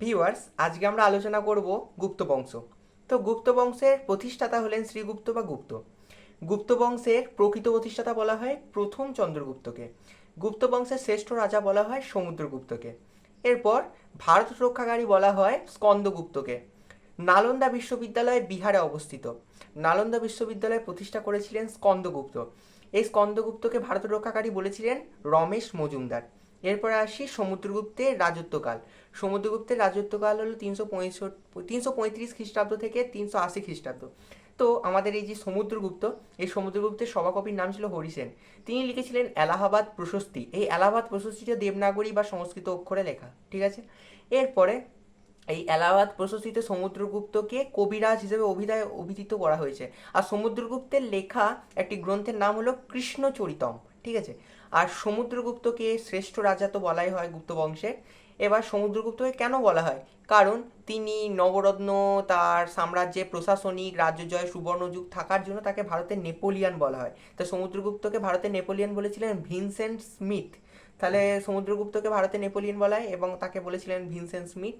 Viewers, আজকে আমরা আলোচনা করব গুপ্ত বংশ। তো গুপ্ত বংশের প্রতিষ্ঠাতা হলেন শ্রীগুপ্ত বা গুপ্ত। গুপ্ত বংশের প্রকৃত প্রতিষ্ঠাতা বলা হয় প্রথম চন্দ্রগুপ্তকে। গুপ্ত বংশের শ্রেষ্ঠ রাজা বলা হয় সমুদ্রগুপ্তকে। এরপর ভারত রক্ষাকারী বলা হয় স্কন্দগুপ্তকে। নালন্দা বিশ্ববিদ্যালয় বিহারে অবস্থিত। নালন্দা বিশ্ববিদ্যালয় প্রতিষ্ঠা করেছিলেন স্কন্দগুপ্ত। এই স্কন্দগুপ্তকে ভারত রক্ষাকারী বলেছিলেন রমেশ মজুমদার। এরপরে আসি সমুদ্রগুপ্তের রাজত্বকাল। সমুদ্রগুপ্তের রাজত্বকাল হলো 335 খ্রিস্টাব্দ থেকে 380 খ্রিস্টাব্দ। তো আমাদের এই যে সমুদ্রগুপ্ত, এই সমুদ্রগুপ্তের সভাকবির নাম ছিল হরিসেন। তিনি লিখেছিলেন এলাহাবাদ প্রশস্তি। এই এলাহাবাদ প্রশস্তিটা দেবনাগরী বা সংস্কৃত অক্ষরে লেখা, ঠিক আছে। এরপরে এই এলাহাবাদ প্রশস্তিতে সমুদ্রগুপ্তকে কবিরাজ হিসেবে অভিহিত করা হয়েছে। আর সমুদ্রগুপ্তের লেখা একটি গ্রন্থের নাম হলো কৃষ্ণচরিতম, ঠিক আছে। আর সমুদ্রগুপ্তকে শ্রেষ্ঠ রাজা তো বলাই হয় গুপ্ত বংশের। এবার সমুদ্রগুপ্তকে কেন বলা হয়? কারণ তিনি নবরত্ন, তার সাম্রাজ্যে প্রশাসনিক রাজ্যজয় সুবর্ণযুগ থাকার জন্য তাকে ভারতের নেপোলিয়ান বলা হয়। তো সমুদ্রগুপ্তকে ভারতের নেপোলিয়ান বলেছিলেন ভিনসেন্ট স্মিথ। তাহলে সমুদ্রগুপ্তকে ভারতে নেপোলিয়ন বলা হয় এবং তাকে বলেছিলেন ভিনসেন্ট স্মিথ।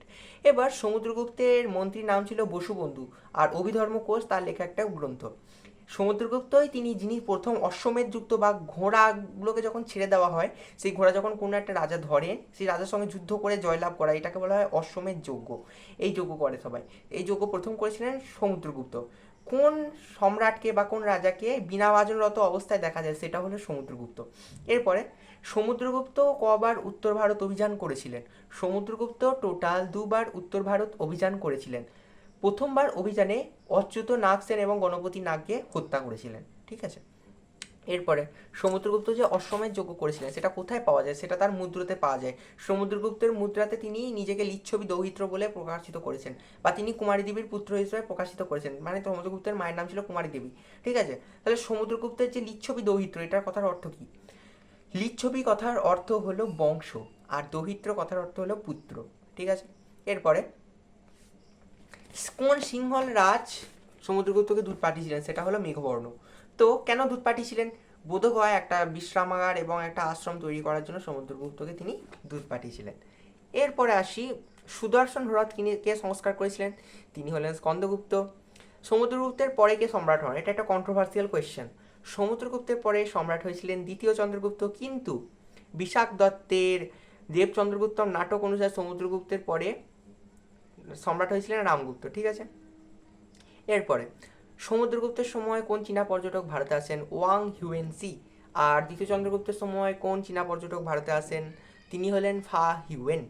এবার সমুদ্রগুপ্তের মন্ত্রীর নাম ছিল বসুবন্ধু। আর অভিধর্ম কোষ তার লেখা একটা গ্রন্থ। সমুদ্রগুপ্তই যিনি প্রথম অশ্বমেধ যুক্ত বা ঘোড়াগুলোকে যখন ছেড়ে দেওয়া হয়, সেই ঘোড়া যখন কোনো একটা রাজা ধরে, সেই রাজার সঙ্গে যুদ্ধ করে জয়লাভ করা, এটাকে বলা হয় অশ্বমেধ যজ্ঞ। এই যজ্ঞ করে সবাই। এই যজ্ঞ প্রথম করেছিলেন সমুদ্রগুপ্ত। কোন সম্রাটকে বা কোন রাজাকে বিনা বাজনরত অবস্থায় দেখা যায়, সেটা হলো সমুদ্রগুপ্ত। এরপরে সমুদ্রগুপ্ত কবার উত্তর ভারত অভিযান করেছিলেন? সমুদ্রগুপ্ত টোটাল দুবার উত্তর ভারত অভিযান করেছিলেন। প্রথমবার অভিযানে অচ্যুত নাগ সেন এবং গণপতি নাগকে হত্যা করেছিলেন, ঠিক আছে। এরপরে সমুদ্রগুপ্ত যে অশ্বমেধ যজ্ঞ করেছিলেন সেটা কোথায় পাওয়া যায়? সেটা তার মুদ্রাতে পাওয়া যায়। সমুদ্রগুপ্তের মুদ্রাতে তিনি নিজেকে লিচ্ছবি দৌহিত্র বলে প্রকাশিত করেছেন, বা তিনি কুমারী দেবীর পুত্র হিসেবে প্রকাশিত করেছেন। মানে সমুদ্রগুপ্তের মায়ের নাম ছিল কুমারী দেবী, ঠিক আছে। তাহলে সমুদ্রগুপ্তের যে লিচ্ছবি দৌহিত্র, এটার কথার অর্থ কি? লিচ্ছবি কথার অর্থ হলো বংশ, আর দৌহিত্র কথার অর্থ হলো পুত্র, ঠিক আছে। এরপরে কোন সিংহল রাজ সমুদ্রগুপ্তকে দুধ পাঠিয়েছিলেন? সেটা হলো মেঘবর্ণ। তো কেন দুধ পাঠিয়েছিলেন? বোধগয়া একটা বিশ্রামাগার এবং একটা আশ্রম তৈরি করার জন্য সমুদ্রগুপ্তকে তিনি দুধ পাঠিয়েছিলেন। এরপরে আসি সুদর্শন হ্রদ কে সংস্কার করেছিলেন? তিনি হলেন স্কন্দগুপ্ত। সমুদ্রগুপ্তের পরে কে সম্রাট হন? এটা একটা কন্ট্রোভার্সিয়াল কোয়েশ্চেন। সমুদ্রগুপ্তের পরে সম্রাট হয়েছিলেন দ্বিতীয় চন্দ্রগুপ্ত, কিন্তু বিশাখ দত্তের দেবচন্দ্রগুপ্তম নাটক অনুসারে সমুদ্রগুপ্তের পরে সম্রাট হয়েছিলেন রামগুপ্ত, ঠিক আছে। এরপরে সমুদ্রগুপ্তের সময় কোন চীনা পর্যটক ভারতে আসেন? ওয়াং হিউয়েনসি। আর দ্বিতীয় চন্দ্রগুপ্তের সময় কোন চীনা পর্যটক ভারতে আসেন? তিনি হলেন ফা হিউয়েন।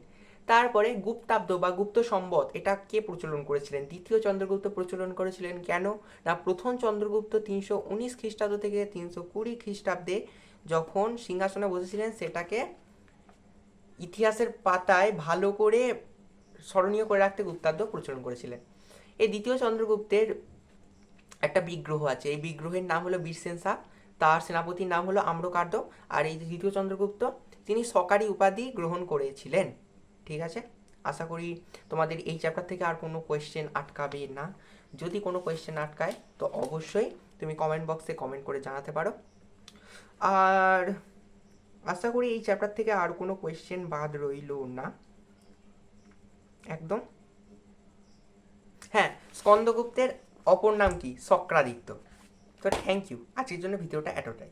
তারপরে গুপ্তাব্দ বা গুপ্ত সম্বত, এটা কে প্রচলন করেছিলেন? দ্বিতীয় চন্দ্রগুপ্ত প্রচলন করেছিলেন। কেন না, প্রথম চন্দ্রগুপ্ত 319 খ্রিস্টাব্দ থেকে 320 খ্রিস্টাব্দে যখন সিংহাসনে বসেছিলেন, সেটাকে ইতিহাসের পাতায় ভালো করে স্মরণীয় করে রাখতে গুপ্তাব্দ প্রচলন করেছিলেন। এই দ্বিতীয় চন্দ্রগুপ্তের একটা বিগ্রহ আছে, এই বিগ্রহের নাম হলো বীরসেন, তার সেনাপতির নাম হলো আম্রকার্দ। আর এই যে দ্বিতীয় চন্দ্রগুপ্ত, তিনি সকারি উপাধি গ্রহণ করেছিলেন, ঠিক আছে। আশা করি তোমাদের এই চ্যাপ্টার থেকে আর কোনো কোয়েশ্চেন আটকাবে না। যদি কোনো কোয়েশ্চেন আটকায় তো অবশ্যই তুমি কমেন্ট বক্সে কমেন্ট করে জানাতে পারো। আর আশা করি এই চ্যাপ্টার থেকে আর কোনো কোয়েশ্চেন বাদ রইল না একদম। হ্যাঁ, স্কন্দগুপ্তের অপর নাম কি? শক্রাদিত্য। তো থ্যাংক ইউ, আজকের জন্য ভিডিওটা এতটাই।